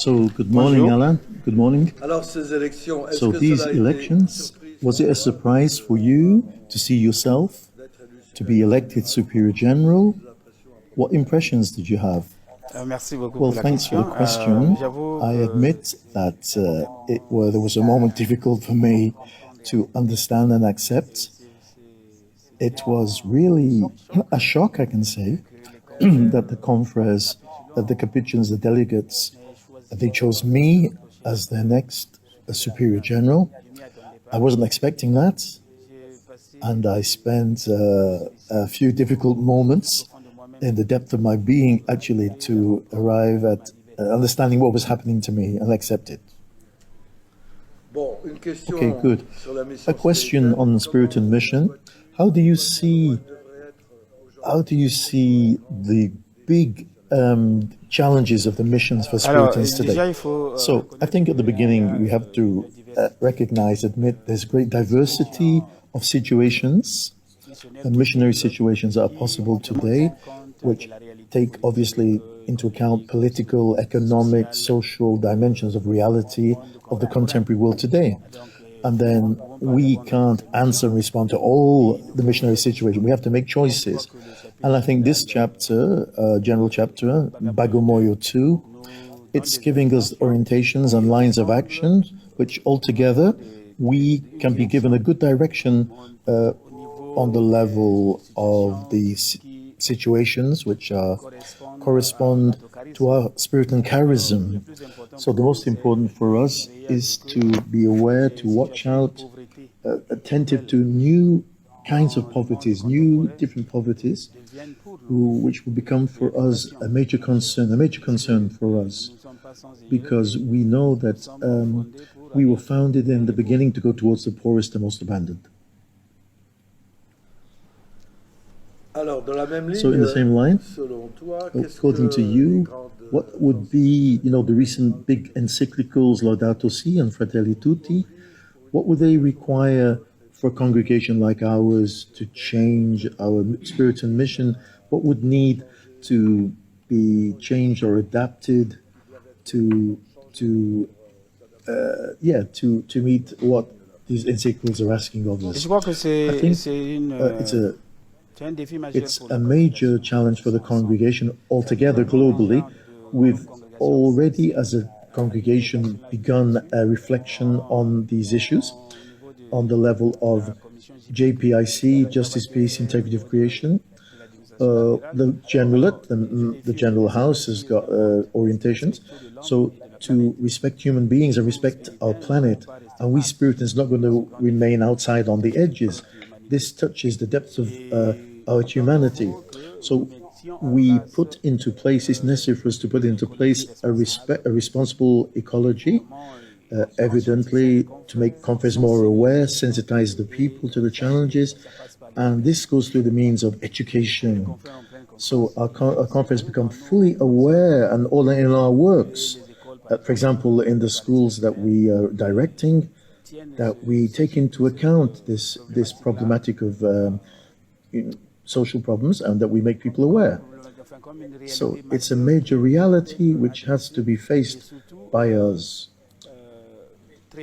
So, good morning, Bonjour. Alain. Good morning. Alors, ces élections, est-ce So, que these cela a été une elections, surprise was it a surprise for you to see yourself d'être élu to be elected Superior General? What impressions did you have? Merci beaucoup Well, pour la thanks for the question. question. J'avoue I que admit that there was a moment difficult for me to understand and accept. It was really a shock, I can say, that the conference, that the capituans, the delegates, they chose me as their next Superior General. I wasn't expecting that, and I spent a few difficult moments in the depth of my being actually to arrive at understanding what was happening to me and accept it. Bon, une question Okay, good. sur la mission A question spirituelle. on spirit and mission. How do you see the big challenges of the missions for alors Spiritans today? déjà il faut So I think at the beginning we have to recognize, admit there's great diversity of situations, missionary situations that are possible today, which take obviously into account political, economic, social dimensions of reality of the contemporary world today. And then we can't answer and respond to all the missionary situation. We have to make choices. And I think this chapter, general chapter, Bagomoyo 2, it's giving us orientations and lines of action, which altogether we can be given a good direction on the level of these situations which correspond to our spirit and charism. So the most important for us is to be aware, to watch out, attentive to new kinds of poverties, new different poverties, which will become for us a major concern for us, because we know that we were founded in the beginning to go towards the poorest and most abandoned. Alors, dans la même ligne, So in the same line, selon toi, qu'est-ce according que to les you, grandes- what would be, the recent big encyclicals Laudato Si and Fratelli Tutti, what would they require for a congregation like ours to change our spirit and mission? What would need to be changed or adapted to meet what these encyclicals are asking of je us? crois que I think c'est un défi majeur it's pour a la major challenge for the congregation altogether globally. We've already, as a congregation, begun a reflection on these issues on the level of JPIC, Justice, Peace, Integrity of Creation. The General House has got orientations. So to respect human beings and respect our planet, and we Spiritans not going to remain outside on the edges. This touches the depths of our humanity. So we put into place, it's necessary for us to put into place a responsible ecology, evidently to make conference more aware, sensitize the people to the challenges, and this goes through the means of education. So our conference become fully aware and all in our works. For example, in the schools that we are directing, that we take into account this problematic of social problems and that we make people aware. So it's a major reality which has to be faced by us.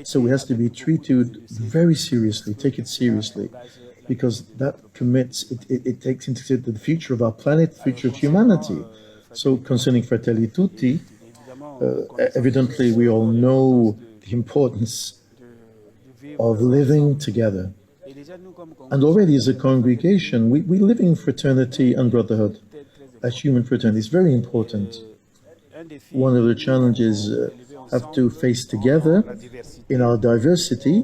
So it has to be treated very seriously, take it seriously, because that commits, it takes into consideration the future of our planet, the future of humanity. So concerning Fratelli Tutti, evidently we all know the importance of living together. And already as a congregation, we live in fraternity and brotherhood, as human fraternity. It's very important. One of the challenges have to face together in our diversity,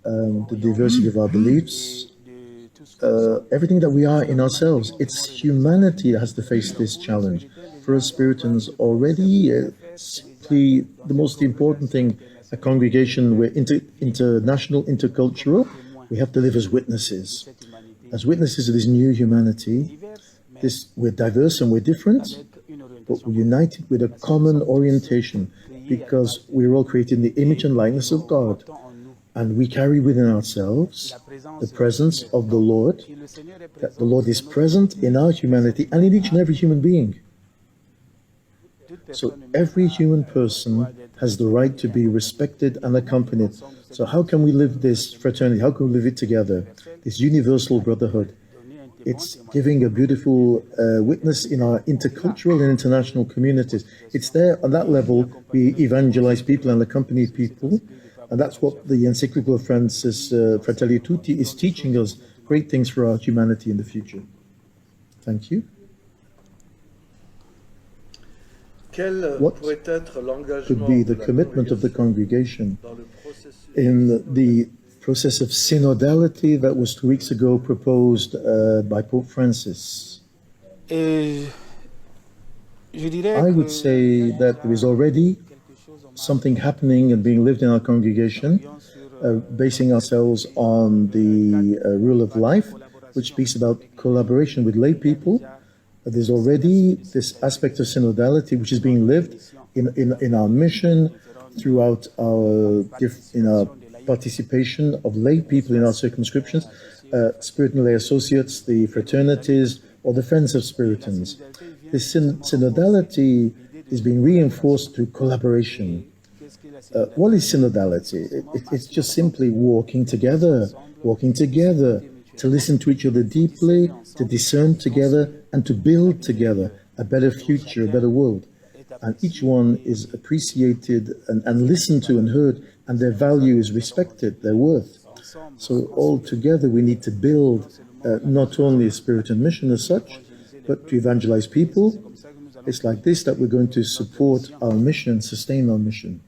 the diversity of our beliefs, everything that we are in ourselves. It's humanity that has to face this challenge. For us Spiritans already, the most important thing, a congregation, we're international, intercultural, we have to live as witnesses of this new humanity. We're diverse and we're different, but we're united with a common orientation, because we're all created in the image and likeness of God. And we carry within ourselves the presence of the Lord, that the Lord is present in our humanity and in each and every human being. So every human person has the right to be respected and accompanied. So how can we live this fraternity? How can we live it together? This universal brotherhood. It's giving a beautiful witness in our intercultural and international communities. It's there on that level we evangelize people and accompany people. And that's what the encyclical of Francis Fratelli Tutti is teaching us, great things for our humanity in the future. Thank you. What pourrait être could l'engagement be de the la commitment of the congrégation congregation dans le processus in the process of synodality that was 2 weeks ago proposed by Pope Francis? Et je dirais I que would say that there is already something happening and being lived in our congregation, basing ourselves on the rule of life, which speaks about collaboration with lay people. There's already this aspect of synodality which is being lived in our mission throughout in our participation of lay people in our circumscriptions, Spirit and lay associates, the fraternities, or the friends of Spiritans. This synodality is being reinforced through collaboration. What is synodality? It's just simply walking together to listen to each other deeply, to discern together, and to build together a better future, a better world. And each one is appreciated and listened to and heard, and their value is respected, their worth. So all together we need to build not only a spirit and mission as such, but to evangelize people. It's like this that we're going to support our mission, sustain our mission.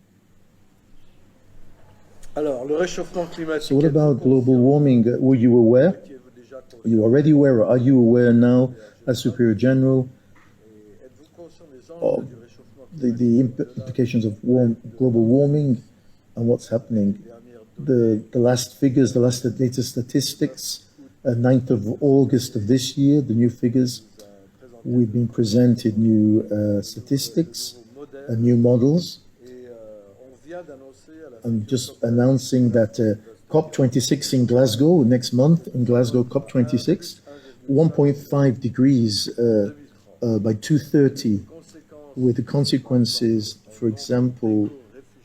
Alors, le réchauffement climatique. So what about global warming? Were you aware? Are you already aware, or are you aware now, as Superior General, of the implications of global warming and what's happening? The last figures, the latest statistics, 9th of August of this year, the new figures, we've been presented new statistics, new models. I'm just announcing that COP26 in Glasgow next month, in Glasgow COP26, 1.5 degrees by 2030, with the consequences, for example,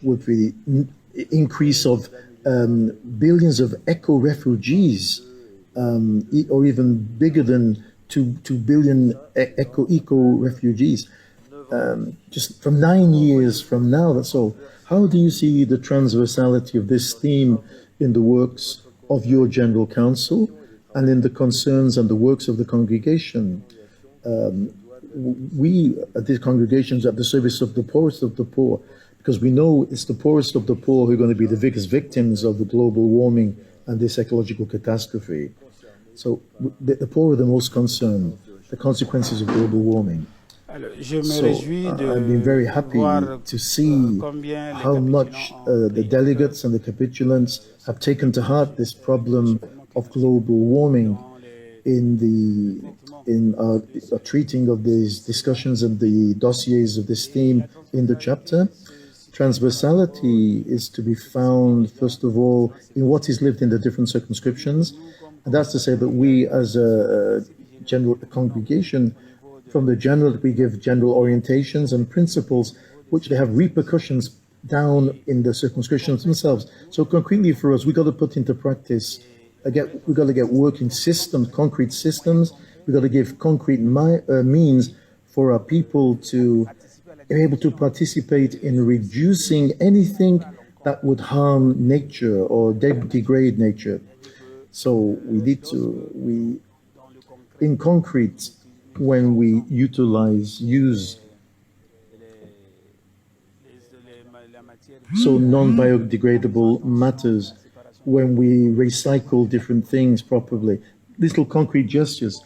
with the increase of billions of eco-refugees, or even bigger than 2 billion eco-refugees, just from 9 years from now, that's all. How do you see the transversality of this theme in the works of your General Council and in the concerns and the works of the congregation? We at these congregations are at the service of the poorest of the poor, because we know it's the poorest of the poor who are going to be the biggest victims of the global warming and this ecological catastrophe. So the poor are the most concerned, the consequences of global warming. So I've been very happy to see how much the delegates and the capitulants have taken to heart this problem of global warming in our treating of these discussions and the dossiers of this theme in the chapter. Transversality is to be found, first of all, in what is lived in the different circumscriptions. And that's to say that we, as a general congregation, from the general, we give general orientations and principles which they have repercussions down in the circumscriptions themselves. So concretely for us, we've got to put into practice, we've got to get working systems, concrete systems. We've got to give concrete means for our people to be able to participate in reducing anything that would harm nature or degrade nature. So we need to, in concrete, when we use so non-biodegradable matters, when we recycle different things properly, little concrete gestures,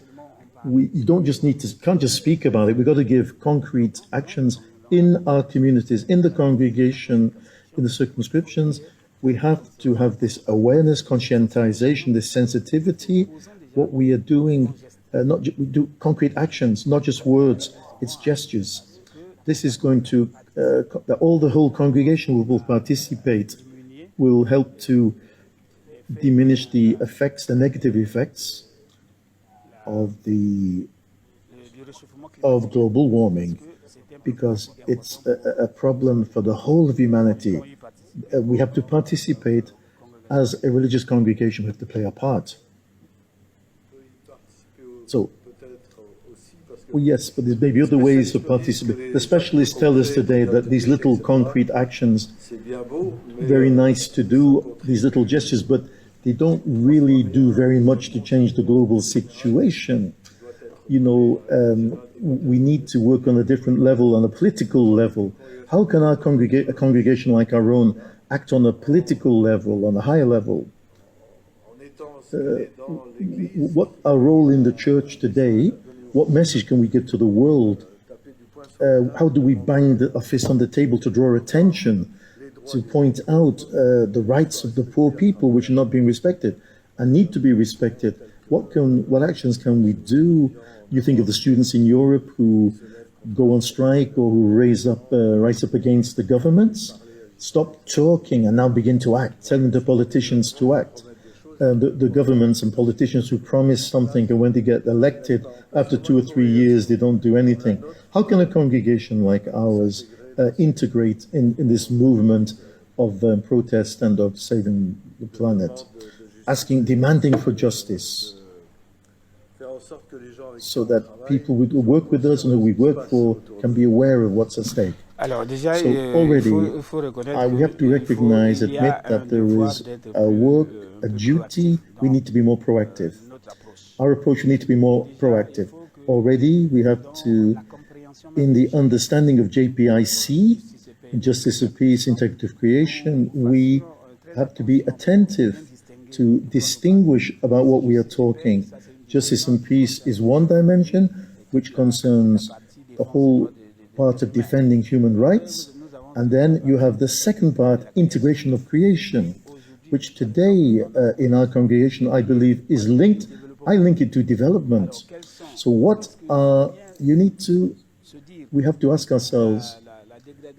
you can't just speak about it. We've got to give concrete actions in our communities, in the congregation, in the circumscriptions. We have to have this awareness, conscientization, this sensitivity, what we are doing. We do concrete actions, not just words, it's gestures. This is going to, the whole congregation will participate, will help to diminish the effects, the negative effects of global warming. because it's a problem for the whole of humanity. We have to participate as a religious congregation. We have to play our part. So, well, yes, but there may be other ways of participating. The specialists tell us today that these little concrete actions, very nice to do, these little gestures, but they don't really do very much to change the global situation. You know, we need to work on a different level, on a political level. How can a congregation like our own act on a political level, on a higher level? What our role in the church today? What message can we give to the world? How do we bang a fist on the table to draw attention, to point out the rights of the poor people which are not being respected and need to be respected? What actions can we do? You think of the students in Europe who go on strike or who rise up against the governments. Stop talking and now begin to act, telling the politicians to act. The governments and politicians who promise something and when they get elected, after 2 or 3 years, they don't do anything. How can a congregation like ours integrate in this movement of protest and of saving the planet? Demanding for justice, so that people who work with us and who we work for can be aware of what's at stake. Alors déjà, So already, il faut reconnaître we have to recognize, admit that there is a work, a duty. We need to be more proactive. Our approach needs to be more proactive. Already, we have to, in the understanding of JPIC, Justice of Peace, Integrity of Creation, we have to be attentive to distinguish about what we are talking. Justice and peace is one dimension, which concerns the whole part of defending human rights. And then you have the second part, integration of creation, which today in our congregation, I believe, is linked. I link it to development. So we have to ask ourselves,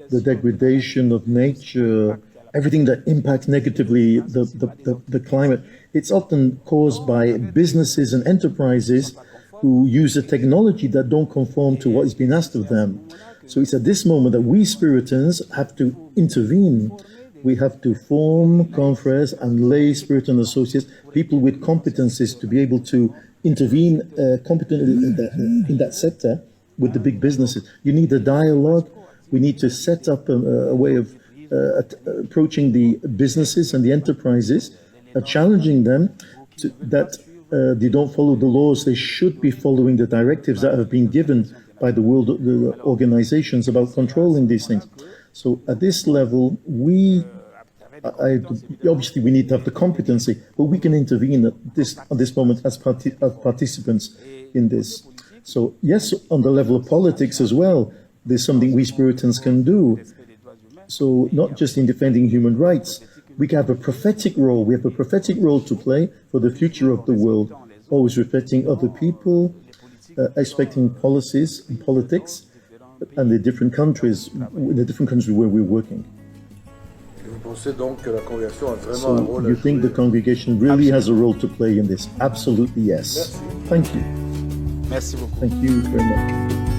the degradation of nature, everything that impacts negatively the climate, it's often caused by businesses and enterprises who use a technology that don't conform to what is being asked of them. So it's at this moment that we Spiritans have to intervene. We have to form confreres and lay Spiritan associates, people with competencies to be able to intervene competently in that sector with the big businesses. You need a dialogue. We need to set up a way of approaching the businesses and the enterprises, challenging them that they don't follow the laws. They should be following the directives that have been given by the world organizations about controlling these things. So at this level, obviously we need to have the competency, but we can intervene at this moment as participants in this. So yes, on the level of politics as well, there's something we Spiritans can do. So not just in defending human rights, we have a prophetic role. We have a prophetic role to play for the future of the world, always respecting other people, expecting policies and politics, and the different countries where we're working. So you think the congregation really has a role to play in this? Absolutely yes. Thank you. Merci beaucoup. Thank you very much.